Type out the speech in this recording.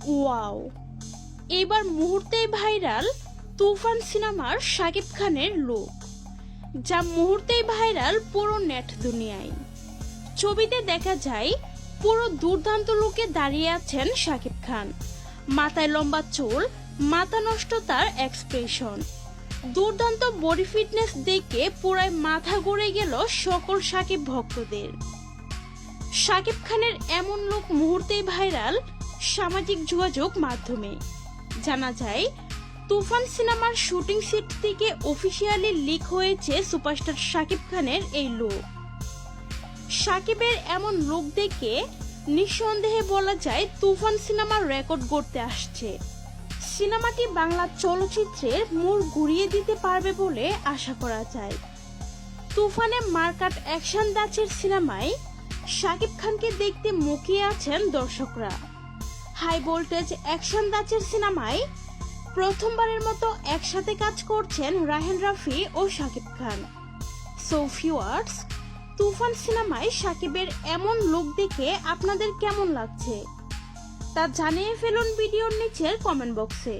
Wow, এবার মুহূর্তেই viral তুফান সিনেমার শাকিব খানের লুক, যা মুহূর্তেই ভাইরাল পুরো নেট দুনিয়ায়। ছবিতে দেখা যায় পুরো দুর্দান্ত লুকে দাঁড়িয়ে আছেন শাকিব খান। মাথায় লম্বা চুল, মাথা নষ্ট তার এক্সপ্রেশন, দুর্দান্ত বডি ফিটনেস দেখে পুরাই মাথা ঘুরে গেল সকল শাকিব ভক্তদের। শাকিব খানের এমন লুক মুহূর্তেই ভাইরাল সামাজিক যোগাযোগ মাধ্যমে। জানা যায় তুফান সিনেমার শুটিং সেট থেকে অফিসিয়ালি লিক হয়েছে সুপারস্টার শাকিব খানের এই লুক। শাকিবের এমন লুক দেখে নিঃসন্দেহে বলা যায় তুফান সিনেমার রেকর্ড গড়তে আসছে। সিনেমাটি বাংলা চলচ্চিত্রের মোড় ঘুরিয়ে দিতে পারবে বলে আশা করা যায়। তুফানে মারকাট অ্যাকশন দাচের সিনেমায় শাকিব খানকে দেখতে মুখিয়ে আছেন দর্শকরা। হাই ভোল্টেজ অ্যাকশন দাচের সিনেমায় প্রথমবারের মতো একসাথে কাজ করছেন রাহেন রাফি ও শাকিব খান। সো ভিউয়ার্স, তুফান সিনেমায় শাকিবের এমন লুক দেখে আপনাদের কেমন লাগছে তা জানিয়ে ফেলুন ভিডিওর নিচের কমেন্ট বক্সে।